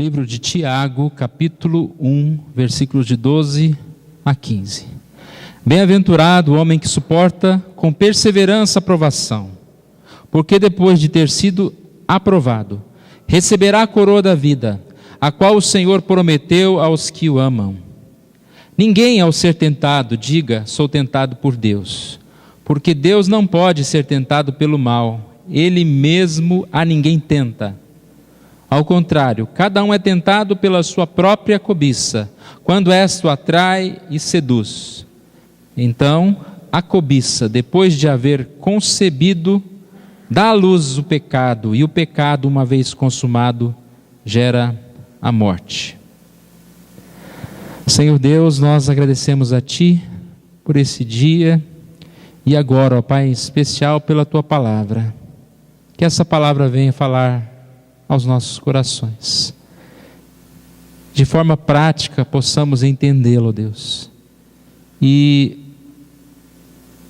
Livro de Tiago, capítulo 1, versículos de 12 a 15. Bem-aventurado o homem que suporta com perseverança a provação, porque depois de ter sido aprovado, receberá a coroa da vida, a qual o Senhor prometeu aos que o amam. Ninguém, ao ser tentado, diga, sou tentado por Deus, porque Deus não pode ser tentado pelo mal, Ele mesmo a ninguém tenta. Ao contrário, cada um é tentado pela sua própria cobiça, quando esta o atrai e seduz. Então, a cobiça, depois de haver concebido, dá à luz o pecado, e o pecado, uma vez consumado, gera a morte. Senhor Deus, nós agradecemos a Ti por esse dia, e agora, ó Pai, em especial pela Tua palavra. Que essa palavra venha falar aos nossos corações. De forma prática, possamos entendê-lo, Deus. E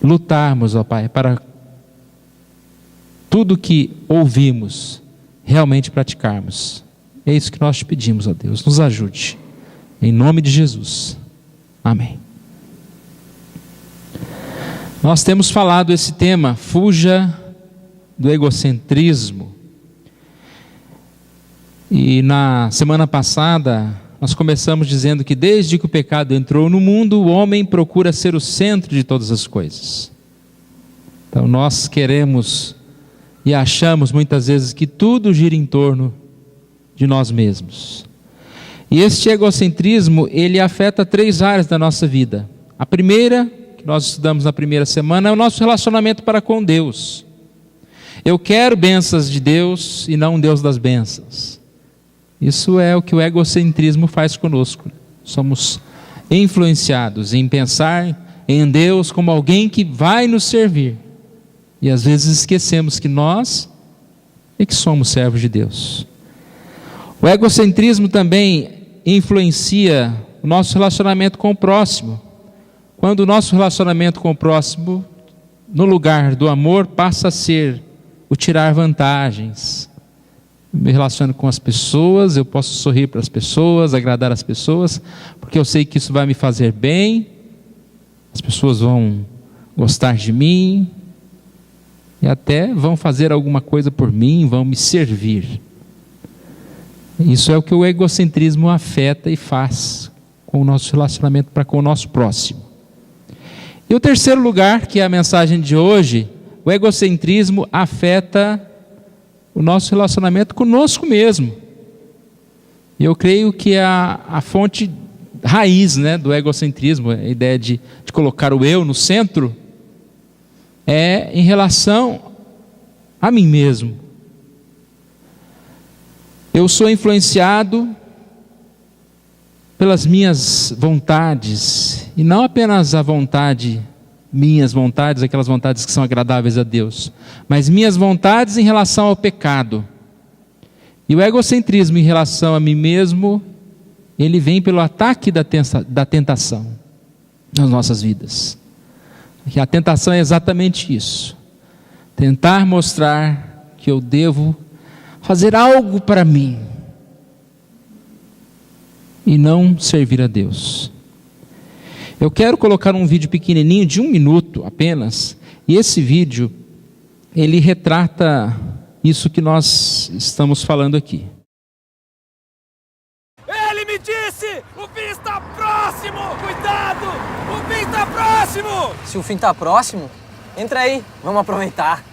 lutarmos, ó Pai, para tudo que ouvimos, realmente praticarmos. É isso que nós te pedimos, ó Deus. Nos ajude. Em nome de Jesus. Amém. Nós temos falado esse tema, fuja do egocentrismo. E na semana passada, nós começamos dizendo que desde que o pecado entrou no mundo, o homem procura ser o centro de todas as coisas. Então nós queremos e achamos muitas vezes que tudo gira em torno de nós mesmos. E este egocentrismo, ele afeta 3 áreas da nossa vida. A primeira, que nós estudamos na primeira semana, é o nosso relacionamento para com Deus. Eu quero bênçãos de Deus e não um Deus das bênçãos. Isso é o que o egocentrismo faz conosco. Somos influenciados em pensar em Deus como alguém que vai nos servir. E às vezes esquecemos que nós é que somos servos de Deus. O egocentrismo também influencia o nosso relacionamento com o próximo. Quando o nosso relacionamento com o próximo, no lugar do amor, passa a ser o tirar vantagens. Me relaciono com as pessoas, eu posso sorrir para as pessoas, agradar as pessoas, porque eu sei que isso vai me fazer bem, as pessoas vão gostar de mim, e até vão fazer alguma coisa por mim, vão me servir. Isso é o que o egocentrismo afeta e faz com o nosso relacionamento para com o nosso próximo. E o terceiro lugar, que é a mensagem de hoje, o egocentrismo afeta o nosso relacionamento conosco mesmo. E eu creio que a fonte raiz, do egocentrismo, a ideia de colocar o eu no centro, é em relação a mim mesmo. Eu sou influenciado pelas minhas vontades, e não apenas a vontade, minhas vontades, aquelas vontades que são agradáveis a Deus, mas minhas vontades em relação ao pecado. E o egocentrismo em relação a mim mesmo, ele vem pelo ataque da tentação nas nossas vidas. E a tentação é exatamente isso: tentar mostrar que eu devo fazer algo para mim e não servir a Deus. Eu quero colocar um vídeo pequenininho de 1 minuto apenas, e esse vídeo, ele retrata isso que nós estamos falando aqui. Ele me disse, o fim está próximo, cuidado, o fim está próximo. Se o fim está próximo, entra aí, vamos aproveitar.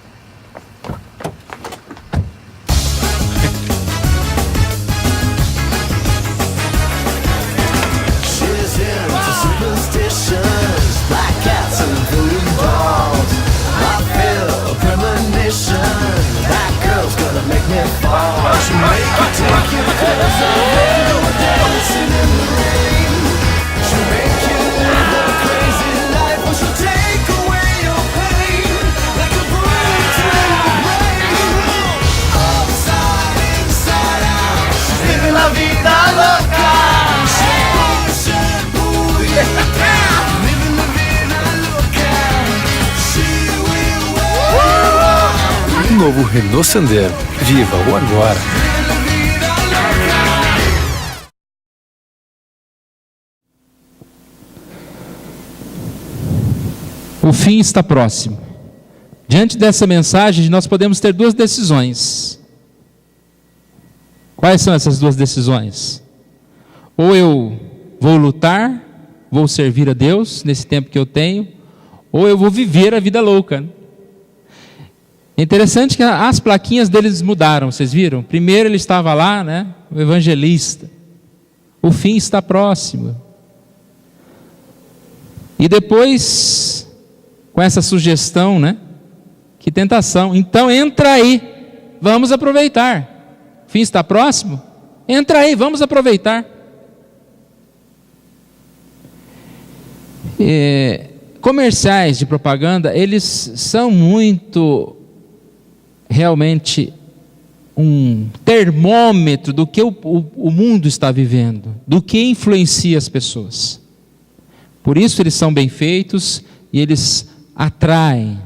Black cats and voodoo dolls. I feel a premonition. That girl's gonna make me fall. She'll make you take your clothes off, dancing in the rain. She'll make you live a crazy life, or she'll take away your pain like a bullet to your brain. Upside, inside out, she's living la vida loca. Novo Renault Sandero. Viva o agora. O fim está próximo. Diante dessa mensagem, nós podemos ter duas decisões. Quais são essas duas decisões? Ou eu vou lutar, vou servir a Deus nesse tempo que eu tenho, ou eu vou viver a vida louca. É interessante que as plaquinhas deles mudaram, vocês viram? Primeiro ele estava lá, né, o evangelista. O fim está próximo. E depois, com essa sugestão, né? Que tentação. Então entra aí, vamos aproveitar. O fim está próximo? Entra aí, vamos aproveitar. Comerciais de propaganda, eles são muito, realmente, um termômetro do que o mundo está vivendo, do que influencia as pessoas. Por isso eles são bem feitos e eles atraem.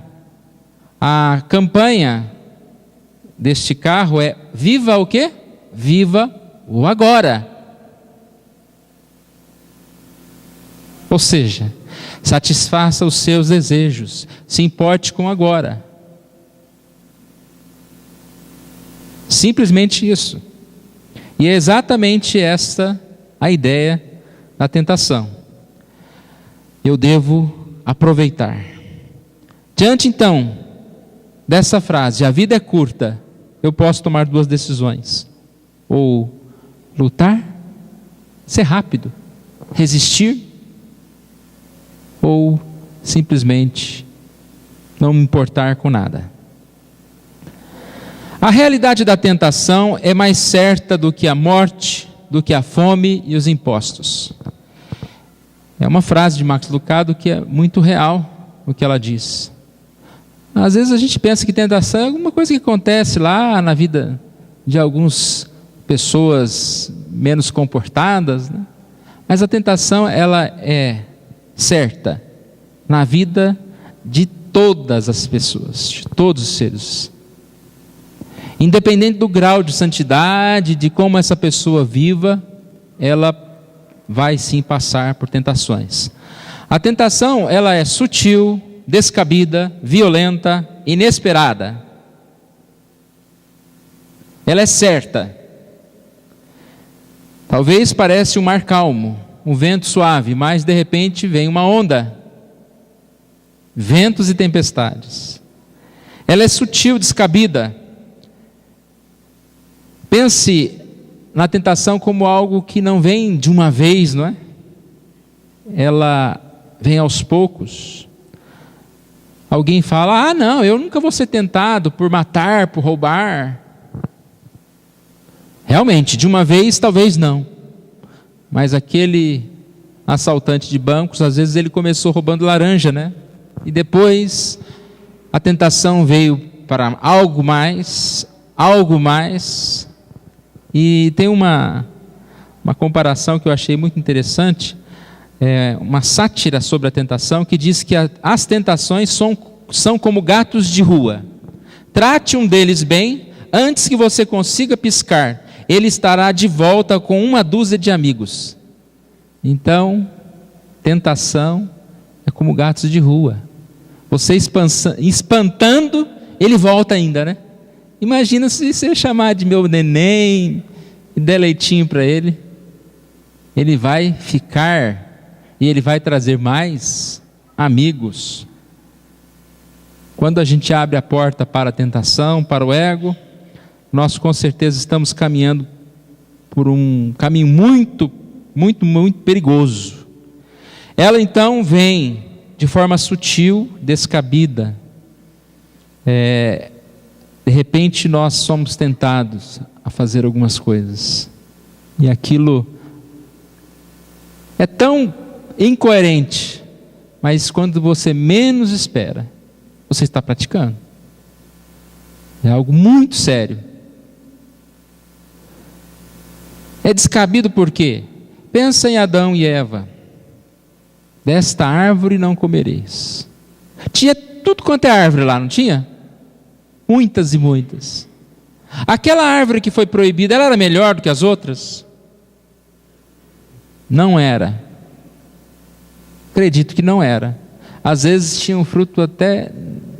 A campanha deste carro é: viva o quê? Viva o agora. Ou seja, satisfaça os seus desejos, se importe com o agora. Simplesmente isso. E é exatamente esta a ideia da tentação. Eu devo aproveitar. Diante então dessa frase, a vida é curta, eu posso tomar duas decisões: ou lutar, ser rápido, resistir, ou simplesmente não me importar com nada. A realidade da tentação é mais certa do que a morte, do que a fome e os impostos. É uma frase de Max Lucado que é muito real o que ela diz. Às vezes a gente pensa que tentação é alguma coisa que acontece lá na vida de algumas pessoas menos comportadas, né? Mas a tentação, ela é certa na vida de todas as pessoas, de todos os seres. Independente do grau de santidade, de como essa pessoa viva, ela vai sim passar por tentações. A tentação, ela é sutil, descabida, violenta, inesperada. Ela é certa. Talvez pareça um mar calmo, um vento suave, mas de repente vem uma onda. Ventos e tempestades. Ela é sutil, descabida. Pense na tentação como algo que não vem de uma vez, não é? Ela vem aos poucos. Alguém fala: ah, não, eu nunca vou ser tentado por matar, por roubar. Realmente, de uma vez talvez não. Mas aquele assaltante de bancos, às vezes ele começou roubando laranja, né? E depois a tentação veio para algo mais. E tem uma comparação que eu achei muito interessante, uma sátira sobre a tentação, que diz que as tentações são como gatos de rua. Trate um deles bem, antes que você consiga piscar, ele estará de volta com uma dúzia de amigos. Então, tentação é como gatos de rua. Você espantando, ele volta ainda, né? Imagina se você chamar de meu neném e der leitinho para ele. Ele vai ficar e ele vai trazer mais amigos. Quando a gente abre a porta para a tentação, para o ego, nós com certeza estamos caminhando por um caminho muito, muito, muito perigoso. Ela então vem de forma sutil, descabida. De repente nós somos tentados a fazer algumas coisas. E aquilo é tão incoerente, mas quando você menos espera, você está praticando. É algo muito sério. É descabido por quê? Pensa em Adão e Eva. Desta árvore não comereis. Tinha tudo quanto é árvore lá, não tinha? Muitas e muitas. Aquela árvore que foi proibida, ela era melhor do que as outras? Não era. Acredito que não era. às vezes tinham um fruto até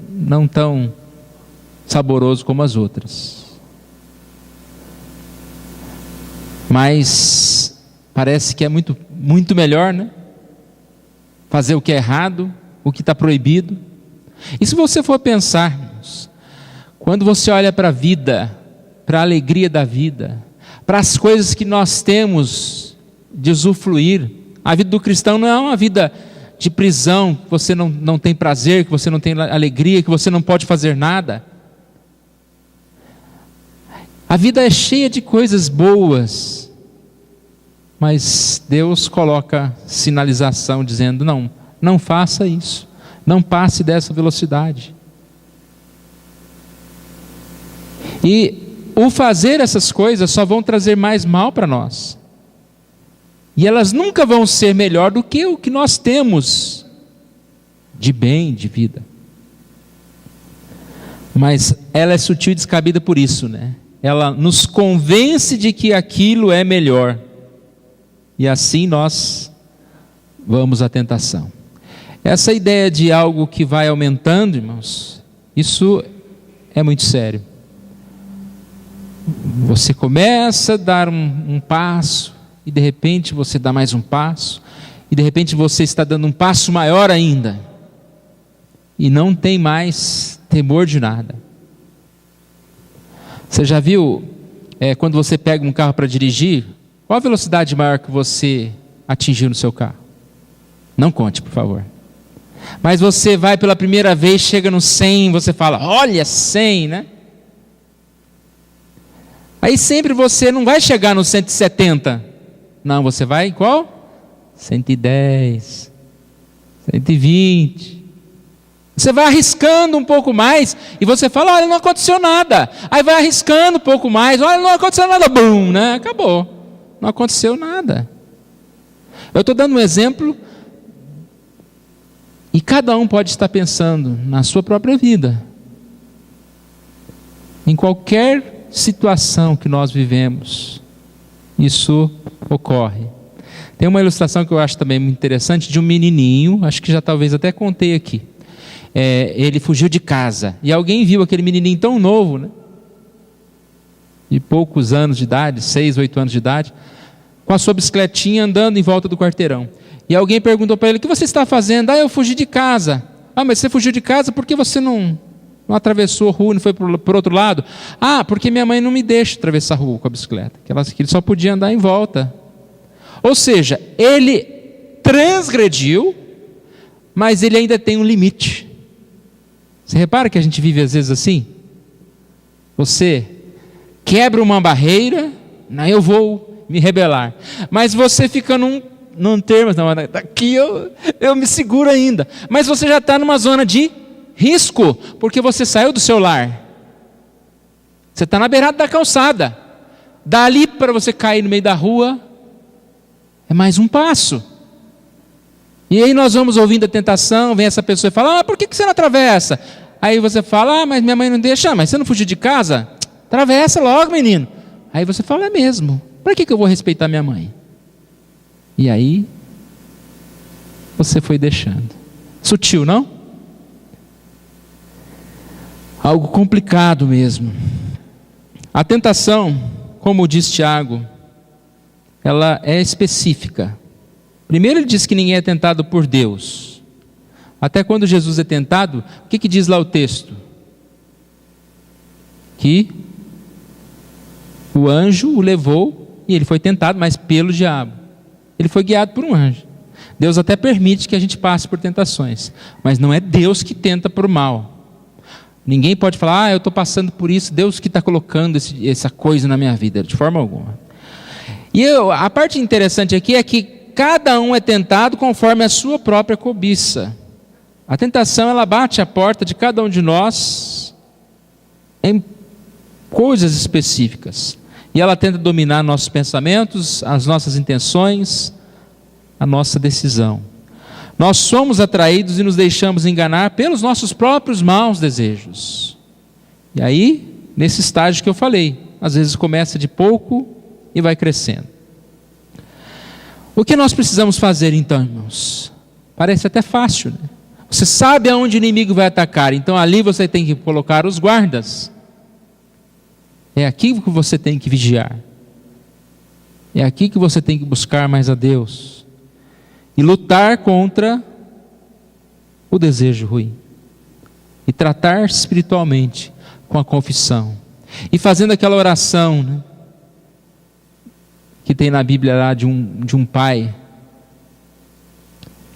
não tão saboroso como as outras. Mas parece que é muito, muito melhor, né? Fazer o que é errado, o que está proibido. E se você for pensar, irmãos, quando você olha para a vida, para a alegria da vida, para as coisas que nós temos de usufruir, a vida do cristão não é uma vida de prisão, que você não tem prazer, que você não tem alegria, que você não pode fazer nada. A vida é cheia de coisas boas, mas Deus coloca sinalização dizendo: não faça isso, não passe dessa velocidade. E o fazer essas coisas só vão trazer mais mal para nós, e elas nunca vão ser melhor do que o que nós temos de bem, de vida. Mas ela é sutil e descabida por isso, né? Ela nos convence de que aquilo é melhor, e assim nós vamos à tentação. Essa ideia de algo que vai aumentando, irmãos, isso é muito sério. Você começa a dar um passo, e de repente você dá mais um passo, e de repente você está dando um passo maior ainda, e não tem mais temor de nada. Você já viu, quando você pega um carro para dirigir, qual a velocidade maior que você atingiu no seu carro? Não conte, por favor. Mas você vai pela primeira vez, chega no 100, você fala: olha, 100, né? Aí sempre você não vai chegar no 170. Não, você vai em qual? 110, 120. Você vai arriscando um pouco mais, e você fala: olha, não aconteceu nada. Aí vai arriscando um pouco mais, olha, não aconteceu nada, bum, né? Acabou, não aconteceu nada. Eu estou dando um exemplo, e cada um pode estar pensando na sua própria vida, em qualquer situação que nós vivemos, isso ocorre. Tem uma ilustração que eu acho também muito interessante, de um menininho, acho que já talvez até contei aqui. Ele fugiu de casa, e alguém viu aquele menininho tão novo, né? De poucos anos de idade, 6, 8 anos de idade, com a sua bicicletinha andando em volta do quarteirão. E alguém perguntou para ele: o que você está fazendo? Eu fugi de casa. Mas você fugiu de casa, por que você não atravessou a rua, não foi para o outro lado? Porque minha mãe não me deixa atravessar a rua com a bicicleta, que ele só podia andar em volta. Ou seja, ele transgrediu, mas ele ainda tem um limite. Você repara que a gente vive às vezes assim? Você quebra uma barreira, eu vou me rebelar. Mas você fica num termo, daqui eu me seguro ainda. Mas você já está numa zona de risco, porque você saiu do seu lar. Você está na beirada da calçada. Dali para você cair no meio da rua, é mais um passo. E aí nós vamos ouvindo a tentação, vem essa pessoa e fala: por que você não atravessa? Aí você fala: mas minha mãe não deixa. Mas você não fugiu de casa? Atravessa logo, menino. Aí você fala: é mesmo, para que eu vou respeitar minha mãe? E aí você foi deixando. Sutil, não? Algo complicado mesmo. A tentação, como diz Tiago, ela é específica. Primeiro ele diz que ninguém é tentado por Deus. Até quando Jesus é tentado, o que diz lá o texto? Que o anjo o levou, e ele foi tentado, mas pelo diabo. Ele foi guiado por um anjo. Deus até permite que a gente passe por tentações, mas não é Deus que tenta por mal. Ninguém pode falar: eu estou passando por isso, Deus que está colocando essa coisa na minha vida, de forma alguma. E a parte interessante aqui é que cada um é tentado conforme a sua própria cobiça. A tentação, ela bate a porta de cada um de nós em coisas específicas, e ela tenta dominar nossos pensamentos, as nossas intenções, a nossa decisão. Nós somos atraídos e nos deixamos enganar pelos nossos próprios maus desejos. E aí, nesse estágio que eu falei, às vezes começa de pouco e vai crescendo. O que nós precisamos fazer então, irmãos? Parece até fácil, né? Você sabe aonde o inimigo vai atacar, então ali você tem que colocar os guardas. É aqui que você tem que vigiar. É aqui que você tem que buscar mais a Deus. E lutar contra o desejo ruim. E tratar espiritualmente com a confissão. E fazendo aquela oração, né, que tem na Bíblia lá de um pai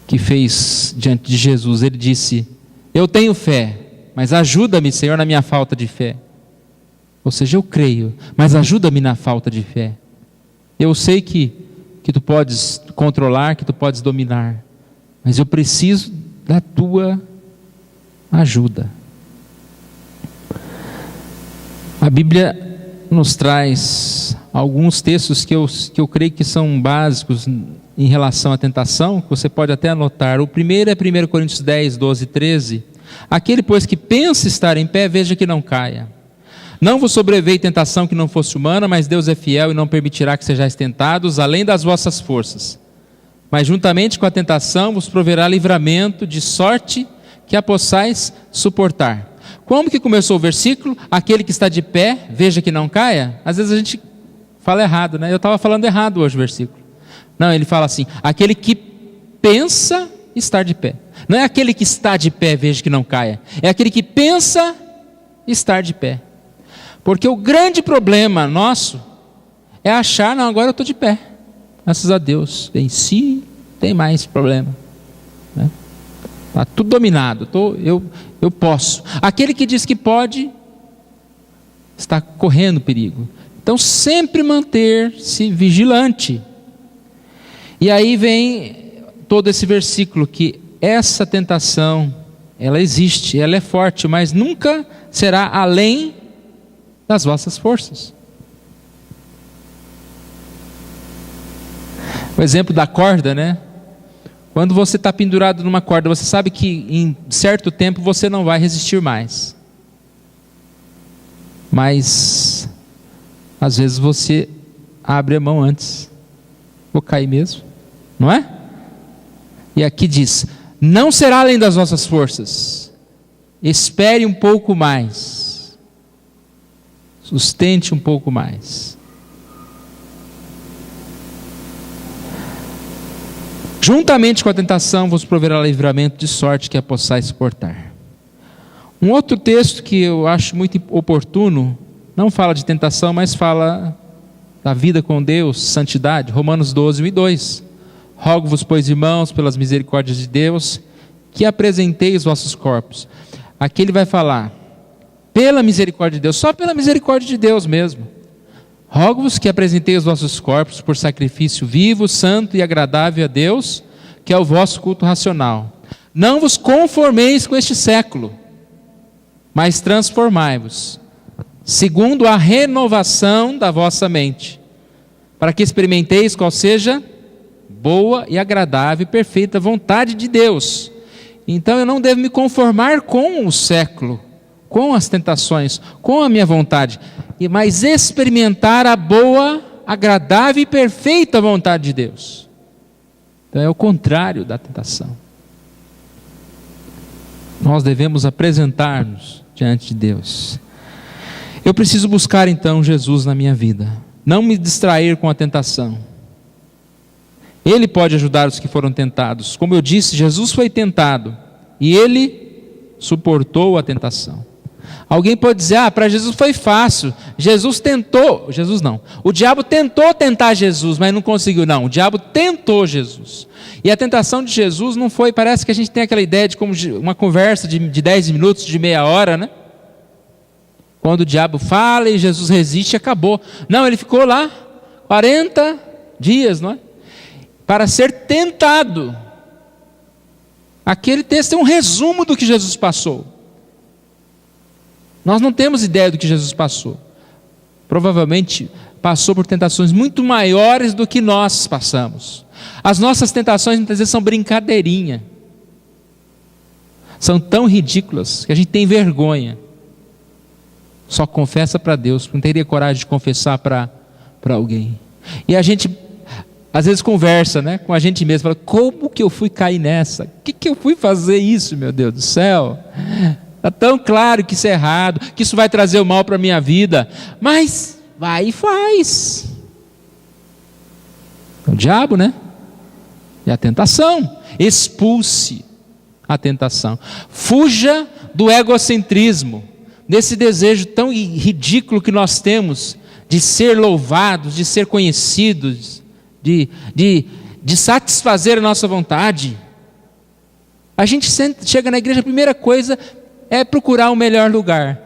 que fez diante de Jesus. Ele disse: eu tenho fé, mas ajuda-me, Senhor, na minha falta de fé. Ou seja, eu creio, mas ajuda-me na falta de fé. Eu sei que tu podes controlar, que tu podes dominar, mas eu preciso da tua ajuda. A Bíblia nos traz alguns textos que eu creio que são básicos em relação à tentação, que você pode até anotar. O primeiro é 1 Coríntios 10, 12 e 13. Aquele, pois, que pensa estar em pé, veja que não caia. Não vos sobreveio tentação que não fosse humana, mas Deus é fiel e não permitirá que sejais tentados além das vossas forças. Mas juntamente com a tentação vos proverá livramento, de sorte que a possais suportar. Como que começou o versículo? Aquele que está de pé, veja que não caia. Às vezes a gente fala errado, né? Eu estava falando errado hoje o versículo. Não, ele fala assim: aquele que pensa estar de pé. Não é aquele que está de pé, veja que não caia. É aquele que pensa estar de pé. Porque o grande problema nosso é achar: não, agora eu estou de pé, graças a Deus. Venci, tem mais problema, né? Está tudo dominado, eu posso. Aquele que diz que pode, está correndo perigo. Então sempre manter-se vigilante. E aí vem todo esse versículo, que essa tentação, ela existe, ela é forte, mas nunca será além das vossas forças. O exemplo da corda, né? Quando você está pendurado numa corda, você sabe que em certo tempo você não vai resistir mais. Mas às vezes você abre a mão antes. Vou cair mesmo, não é? E aqui diz: não será além das vossas forças. Espere um pouco mais. Sustente um pouco mais. Juntamente com a tentação vos proverá livramento, de sorte que a possais suportar. Um outro texto que eu acho muito oportuno, não fala de tentação, mas fala da vida com Deus, santidade. Romanos 12, 1 e 2. Rogo-vos, pois, irmãos, pelas misericórdias de Deus, que apresenteis vossos corpos. Aqui ele vai falar pela misericórdia de Deus, só pela misericórdia de Deus mesmo. Rogo-vos que apresenteis os vossos corpos por sacrifício vivo, santo e agradável a Deus, que é o vosso culto racional. Não vos conformeis com este século, mas transformai-vos, segundo a renovação da vossa mente, para que experimenteis qual seja boa e agradável e perfeita vontade de Deus. Então eu não devo me conformar com o século, com as tentações, com a minha vontade, mas experimentar a boa, agradável e perfeita vontade de Deus. Então é o contrário da tentação. Nós devemos apresentar-nos diante de Deus. Eu preciso buscar então Jesus na minha vida, não me distrair com a tentação. Ele pode ajudar os que foram tentados. Como eu disse, Jesus foi tentado e ele suportou a tentação. Alguém pode dizer: para Jesus foi fácil, Jesus não, o diabo tentou tentar Jesus, mas não conseguiu. Não, o diabo tentou Jesus, e a tentação de Jesus não foi, parece que a gente tem aquela ideia de como uma conversa de 10 minutos, de meia hora, né? Quando o diabo fala e Jesus resiste, acabou. Não, ele ficou lá 40 dias, não é? Para ser tentado. Aquele texto é um resumo do que Jesus passou. Nós não temos ideia do que Jesus passou. Provavelmente passou por tentações muito maiores do que nós passamos. As nossas tentações muitas vezes são brincadeirinha. São tão ridículas que a gente tem vergonha. Só confessa para Deus, não teria coragem de confessar para alguém. E a gente às vezes conversa, né, com a gente mesmo, fala, como que eu fui cair nessa? O que eu fui fazer isso, meu Deus do céu? Está tão claro que isso é errado, que isso vai trazer o mal para a minha vida, mas vai e faz. O diabo, né? E a tentação. Expulse a tentação. Fuja do egocentrismo, desse desejo tão ridículo que nós temos de ser louvados, de ser conhecidos, de satisfazer a nossa vontade. A gente chega na igreja, a primeira coisa é procurar o melhor lugar.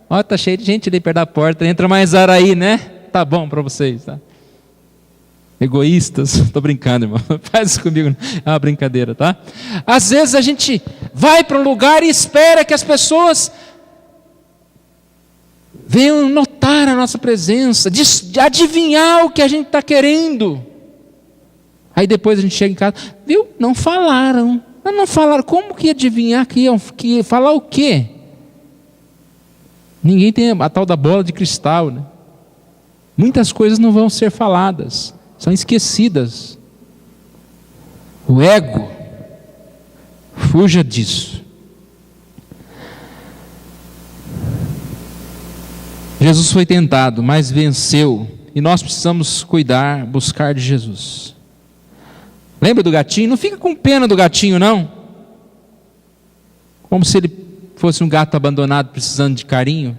Ó, tá cheio de gente ali perto da porta, entra mais ar aí, né? Tá bom para vocês, tá? Egoístas, estou brincando, irmão, faz isso comigo, é uma brincadeira, tá? Às vezes a gente vai para um lugar e espera que as pessoas venham notar a nossa presença, de adivinhar o que a gente está querendo. Aí depois a gente chega em casa, viu? Não falaram. Mas não falaram, como que ia adivinhar que iam falar o quê? Ninguém tem a tal da bola de cristal, né? Muitas coisas não vão ser faladas, são esquecidas. O ego, fuja disso. Jesus foi tentado, mas venceu, e nós precisamos cuidar, buscar de Jesus. Lembra do gatinho? Não fica com pena do gatinho, não. Como se ele fosse um gato abandonado precisando de carinho.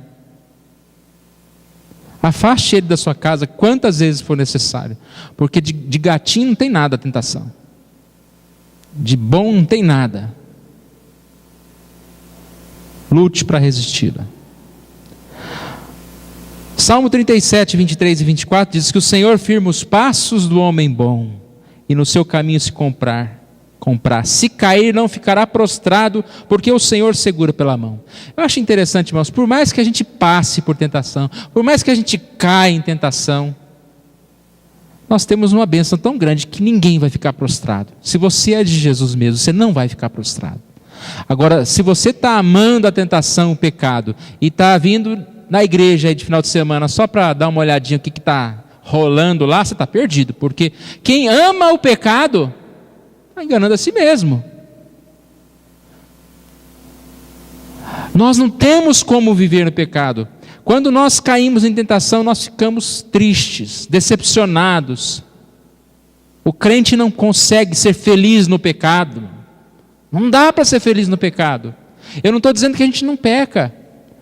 Afaste ele da sua casa quantas vezes for necessário, porque de gatinho não tem nada a tentação, de bom não tem nada. Lute para resisti-la. Salmo 37, 23 e 24 diz que o Senhor firma os passos do homem bom, e no seu caminho se comprar. Se cair, não ficará prostrado, porque o Senhor segura pela mão. Eu acho interessante, irmãos, por mais que a gente passe por tentação, por mais que a gente caia em tentação, nós temos uma bênção tão grande que ninguém vai ficar prostrado. Se você é de Jesus mesmo, você não vai ficar prostrado. Agora, se você está amando a tentação, o pecado, e está vindo na igreja aí de final de semana só para dar uma olhadinha o que está rolando lá, você está perdido, porque quem ama o pecado está enganando a si mesmo. Nós não temos como viver no pecado. Quando nós caímos em tentação, nós ficamos tristes, decepcionados. O crente não consegue ser feliz no pecado. Não dá para ser feliz no pecado. Eu não estou dizendo que a gente não peca.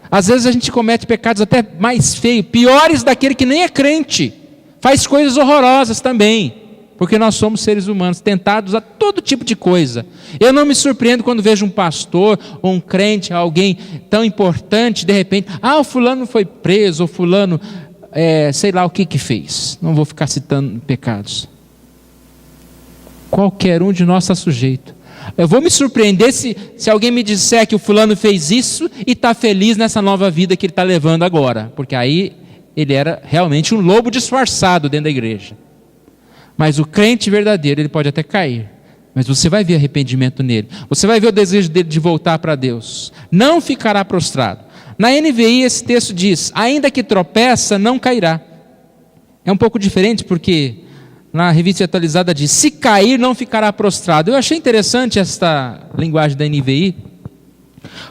Às vezes a gente comete pecados até mais feios, piores daquele que nem é crente. Faz coisas horrorosas também, porque nós somos seres humanos, tentados a todo tipo de coisa. Eu não me surpreendo quando vejo um pastor, ou um crente, alguém tão importante, de repente, o fulano foi preso, ou fulano, sei lá o que fez. Não vou ficar citando pecados. Qualquer um de nós está sujeito. Eu vou me surpreender se alguém me disser que o fulano fez isso e está feliz nessa nova vida que ele está levando agora, porque aí ele era realmente um lobo disfarçado dentro da igreja. Mas o crente verdadeiro, ele pode até cair, mas você vai ver arrependimento nele, você vai ver o desejo dele de voltar para Deus, não ficará prostrado. Na NVI esse texto diz, ainda que tropeça, não cairá. É um pouco diferente, porque na revista atualizada diz, se cair, não ficará prostrado. Eu achei interessante esta linguagem da NVI,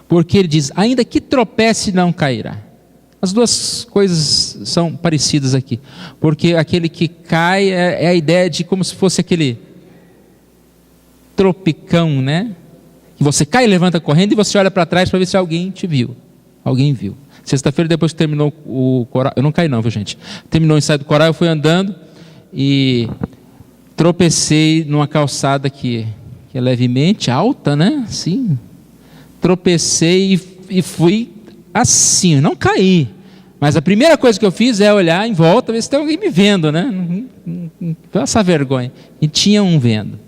porque ele diz, ainda que tropece, não cairá. As duas coisas são parecidas aqui, porque aquele que cai é a ideia de como se fosse aquele tropicão, né? Você cai, levanta correndo e você olha para trás para ver se alguém te viu. Alguém viu. Sexta-feira, depois que terminou o coral, eu não caí não, viu gente? Terminou o ensaio do coral, eu fui andando e tropecei numa calçada que é levemente alta, né? Sim. Tropecei e fui assim, não caí, mas a primeira coisa que eu fiz é olhar em volta, ver se tem alguém me vendo, né? Não essa vergonha. E tinha um vendo.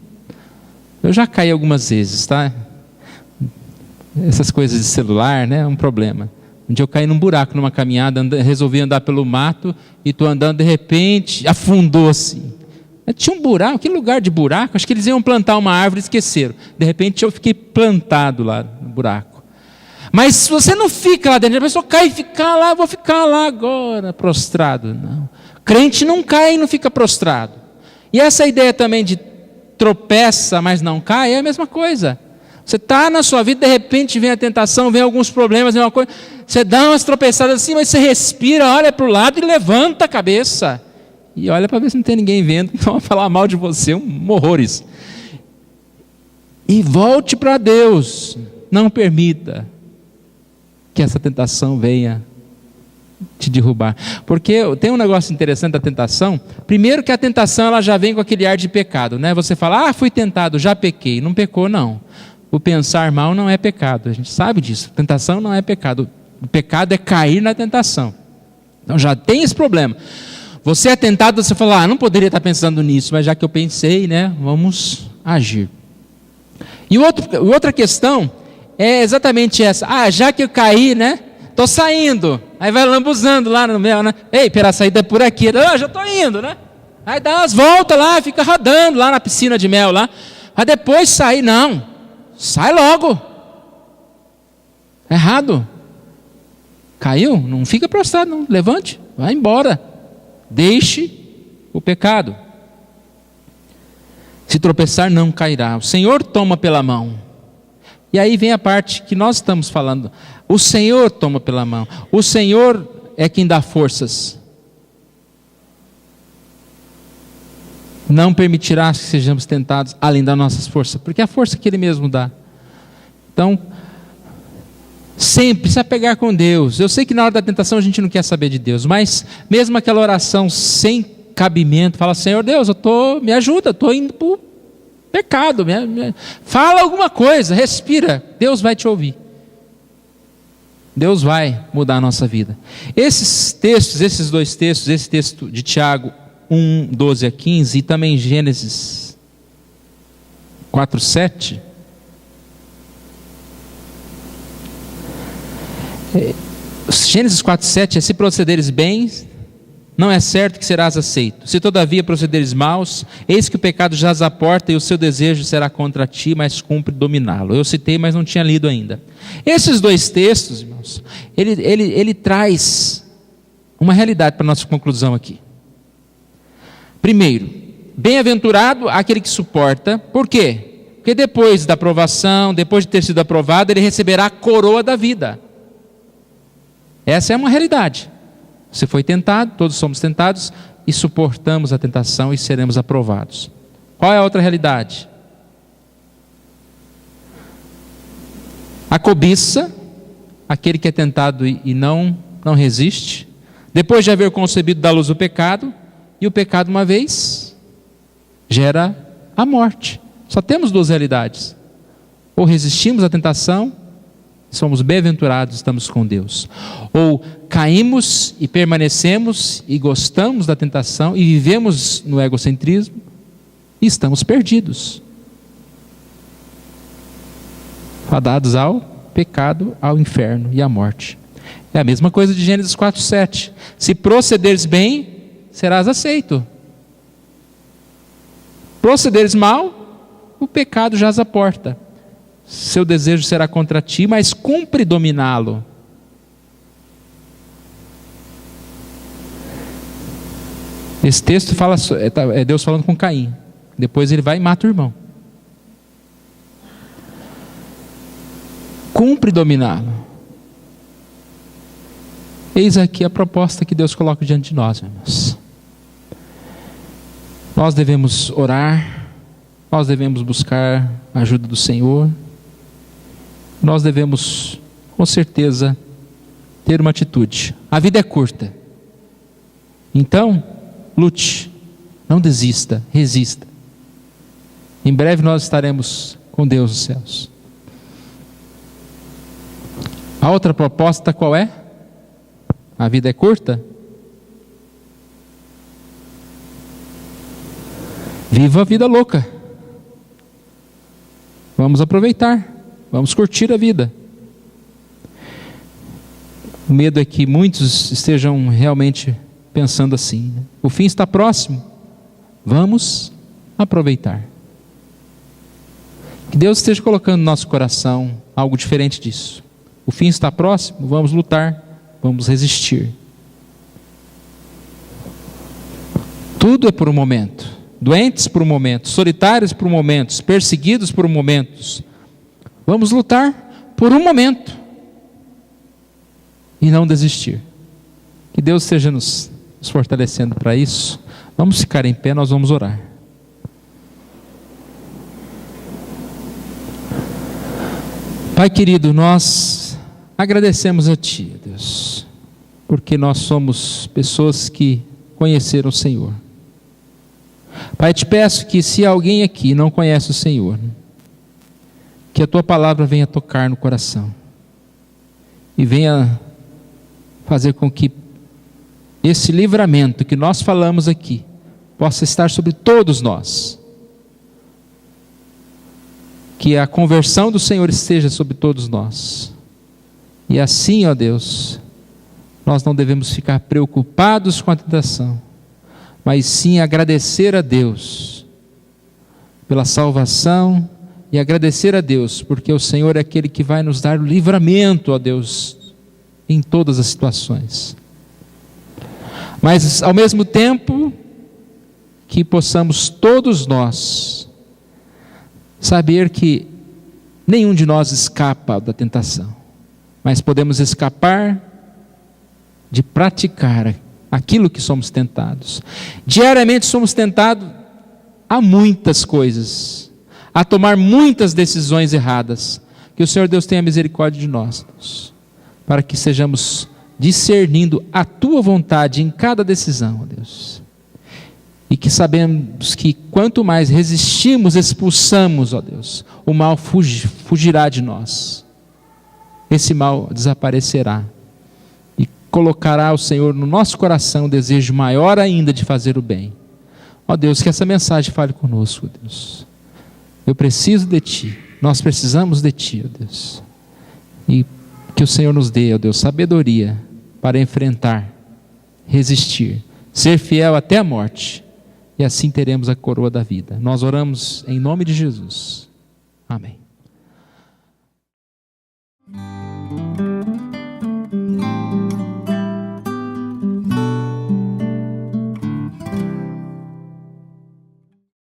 Eu já caí algumas vezes, tá? Essas coisas de celular, né? É um problema. Um dia eu caí num buraco numa caminhada, resolvi andar pelo mato e estou andando, de repente afundou assim. Tinha um buraco, que lugar de buraco? Acho que eles iam plantar uma árvore e esqueceram. De repente eu fiquei plantado lá no buraco. Mas se você não fica lá dentro, a pessoa cai e fica lá, vou ficar lá agora, prostrado. Não. Crente não cai e não fica prostrado. E essa ideia também de tropeça, mas não cai, é a mesma coisa. Você está na sua vida, de repente vem a tentação, vem alguns problemas, vem uma coisa, você dá umas tropeçadas assim, mas você respira, olha para o lado e levanta a cabeça. E olha para ver se não tem ninguém vendo, então vai falar mal de você, horrores. E volte para Deus, não permita que essa tentação venha te derrubar. Porque tem um negócio interessante da tentação. Primeiro que a tentação ela já vem com aquele ar de pecado, né? Você fala, fui tentado, já pequei. Não pecou, não. O pensar mal não é pecado, a gente sabe disso. Tentação não é pecado. O pecado é cair na tentação. Então já tem esse problema. Você é tentado, você fala, não poderia estar pensando nisso, mas já que eu pensei, né, vamos agir. E outra questão é exatamente essa. Já que eu caí, né, estou saindo. Aí vai lambuzando lá no meio, né? Ei, pera, a saída é por aqui. Já estou indo, né? Aí dá umas voltas lá, fica rodando lá na piscina de mel lá. Aí depois sair, não. Sai logo. Errado. Caiu? Não fica prostrado, não. Levante, vai embora. Deixe o pecado. Se tropeçar, não cairá. O Senhor toma pela mão. E aí vem a parte que nós estamos falando. O Senhor toma pela mão. O Senhor é quem dá forças. Não permitirá que sejamos tentados além das nossas forças, porque é a força que Ele mesmo dá. Então, sempre se apegar com Deus. Eu sei que na hora da tentação a gente não quer saber de Deus, mas mesmo aquela oração sem cabimento, fala, Senhor Deus, me ajuda, estou indo para o pecado, fala alguma coisa, respira, Deus vai te ouvir. Deus vai mudar a nossa vida. Esses dois textos, esse texto de Tiago 1, 12 a 15 e também Gênesis 4, 7. Gênesis 4, 7 é: se procederes bem, não é certo que serás aceito. Se todavia procederes maus, eis que o pecado jaz à porta e o seu desejo será contra ti, mas cumpre dominá-lo. Eu citei, mas não tinha lido ainda. Esses dois textos, irmãos, ele traz uma realidade para a nossa conclusão aqui. Primeiro, bem-aventurado aquele que suporta. Por quê? Porque depois da aprovação, depois de ter sido aprovado, ele receberá a coroa da vida. Essa é uma realidade. Você foi tentado, todos somos tentados, e suportamos a tentação e seremos aprovados. Qual é a outra realidade? A cobiça, aquele que é tentado e não resiste, depois de haver concebido da luz o pecado, e o pecado uma vez gera a morte. Só temos duas realidades: ou resistimos à tentação, somos bem-aventurados, estamos com Deus, ou caímos e permanecemos e gostamos da tentação e vivemos no egocentrismo e estamos perdidos, fadados ao pecado, ao inferno e à morte. É a mesma coisa de Gênesis 4, 7. Se procederes bem, serás aceito. Procederes mal, o pecado jaz à porta. Seu desejo será contra ti, mas cumpre dominá-lo. Esse texto fala, é Deus falando com Caim. Depois ele vai e mata o irmão. Cumpre dominá-lo. Eis aqui a proposta que Deus coloca diante de nós, irmãos. Nós devemos orar, nós devemos buscar a ajuda do Senhor, nós devemos, com certeza, ter uma atitude. A vida é curta, então, lute, não desista, resista. Em breve nós estaremos com Deus nos céus. A outra proposta qual é? A vida é curta? Viva a vida louca. Vamos aproveitar, vamos curtir a vida. O medo é que muitos estejam realmente pensando assim, né? O fim está próximo, vamos aproveitar. Que Deus esteja colocando no nosso coração algo diferente disso. O fim está próximo, vamos lutar, vamos resistir. Tudo é por um momento, doentes por um momento, solitários por um momento, perseguidos por um momento. Vamos lutar por um momento e não desistir. Que Deus esteja nos fortalecendo para isso. Vamos ficar em pé, nós vamos orar. Pai querido, nós agradecemos a Ti, Deus, porque nós somos pessoas que conheceram o Senhor. Pai, te peço que se alguém aqui não conhece o Senhor, que a Tua palavra venha tocar no coração e venha fazer com que esse livramento que nós falamos aqui possa estar sobre todos nós. Que a conversão do Senhor esteja sobre todos nós. E assim, ó Deus, nós não devemos ficar preocupados com a tentação, mas sim agradecer a Deus pela salvação e agradecer a Deus, porque o Senhor é aquele que vai nos dar o livramento, ó Deus, em todas as situações. Mas ao mesmo tempo que possamos todos nós saber que nenhum de nós escapa da tentação, mas podemos escapar de praticar aquilo que somos tentados. Diariamente somos tentados a muitas coisas, a tomar muitas decisões erradas. Que o Senhor Deus tenha misericórdia de nós, para que sejamos discernindo a Tua vontade em cada decisão, ó Deus. E que sabemos que quanto mais resistimos, expulsamos, ó Deus, o mal fugirá de nós. Esse mal desaparecerá. E colocará o Senhor no nosso coração um desejo maior ainda de fazer o bem. Ó Deus, que essa mensagem fale conosco, ó Deus. Eu preciso de Ti. Nós precisamos de Ti, ó Deus. E que o Senhor nos dê, ó Deus, sabedoria para enfrentar, resistir, ser fiel até a morte. E assim teremos a coroa da vida. Nós oramos em nome de Jesus. Amém.